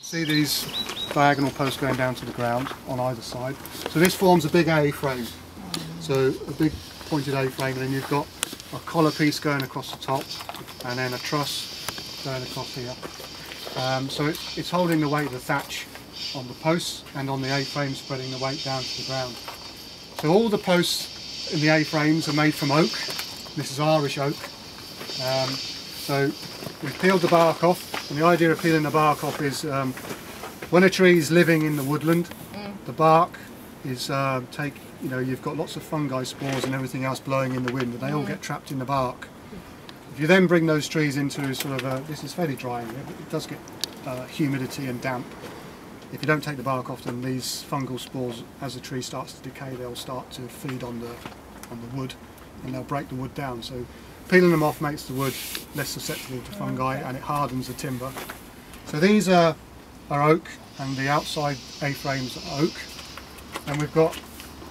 See these diagonal posts going down to the ground on either side. So this forms a big A frame. So a big pointed A frame, and then you've got a collar piece going across the top, and then a truss going across here. So it's holding the weight of the thatch on the posts, and on the A-frame spreading the weight down to the ground. So all the posts in the A-frames are made from oak. This is Irish oak. So we've peeled the bark off, and the idea of peeling the bark off is when a tree is living in the woodland, the bark is you've got lots of fungi spores and everything else blowing in the wind, and they all get trapped in the bark. If you then bring those trees into sort of this is fairly dry here, but it does get humidity and damp. If you don't take the bark off, then these fungal spores, as the tree starts to decay, they'll start to feed on the wood, and they'll break the wood down. So peeling them off makes the wood less susceptible to fungi, and it hardens the timber. So these are oak, and the outside A-frames are oak, and we've got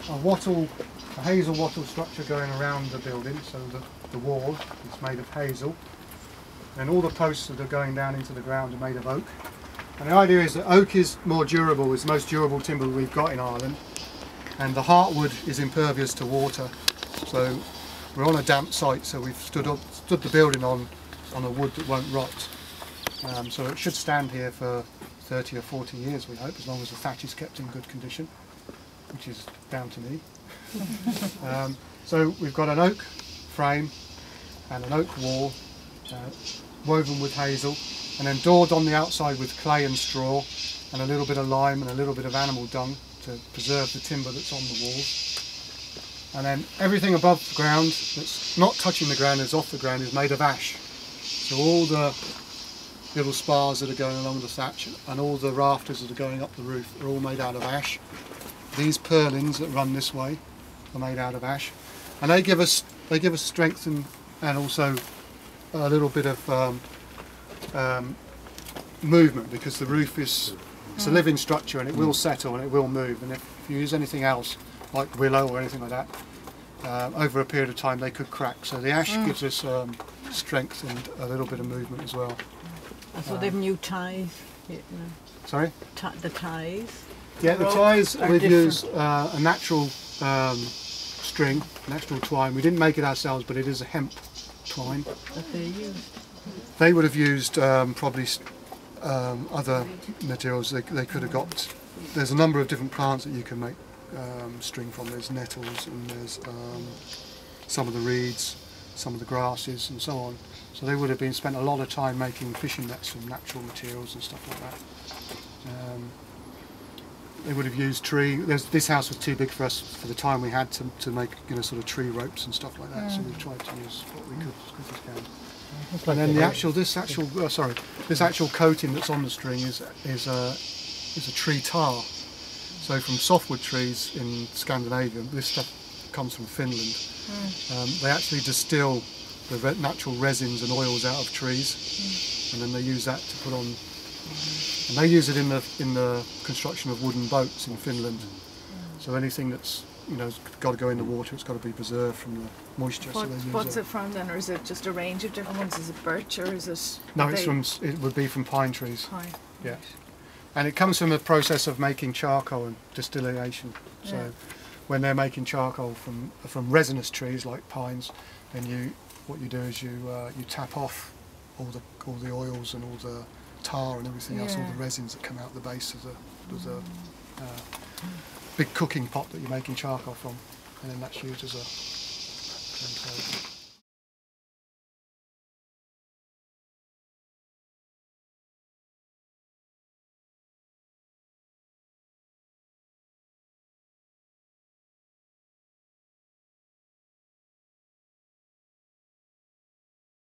a hazel wattle structure going around the building. So the wall is made of hazel, and all the posts that are going down into the ground are made of oak. And the idea is that oak is more durable, it's the most durable timber we've got in Ireland, and the heartwood is impervious to water. So we're on a damp site, so we've stood the building on a wood that won't rot. So it should stand here for 30 or 40 years, we hope, as long as the thatch is kept in good condition, which is down to me. So we've got an oak frame and an oak wall, woven with hazel, and then dawed on the outside with clay and straw, and a little bit of lime and a little bit of animal dung to preserve the timber that's on the walls. And then everything above the ground that's not touching the ground, is off the ground, is made of ash. So all the little spars that are going along the thatch and all the rafters that are going up the roof are all made out of ash. These purlins that run this way are made out of ash, and they give us strength and also a little bit of movement, because the roof it's a living structure, and it will settle and it will move, and if you use anything else like willow or anything like that, over a period of time they could crack. So the ash gives us strength and a little bit of movement as well. So they've new ties. Sorry? The ties? Yeah, the ties we've used a natural string, natural twine. We didn't make it ourselves, but it is a hemp twine. That they used. They would have used probably other materials. They could have got. There's a number of different plants that you can make string from. There's nettles, and there's some of the reeds, some of the grasses, and so on. So they would have been spent a lot of time making fishing nets from natural materials and stuff like that. They would have used tree. This house was too big for us for the time we had to make sort of tree ropes and stuff like that. So we tried to use what we could as quick as can. And then this actual coating that's on the string is a tree tar. So from softwood trees in Scandinavia, this stuff comes from Finland. They actually distill the natural resins and oils out of trees, and then they use that to put on. And they use it in the construction of wooden boats in Finland. So anything that's got to go in the water, it's got to be preserved from the moisture. What's it from then, or is it just a range of different ones? Is it birch, or is it? No, it would be from pine trees. Pine. Yeah, and it comes from a process of making charcoal and distillation. So when they're making charcoal from resinous trees like pines, then what you do is you tap off all the oils and all the tar and everything else, all the resins that come out the base of the big cooking pot that you're making charcoal from, and then that's used as a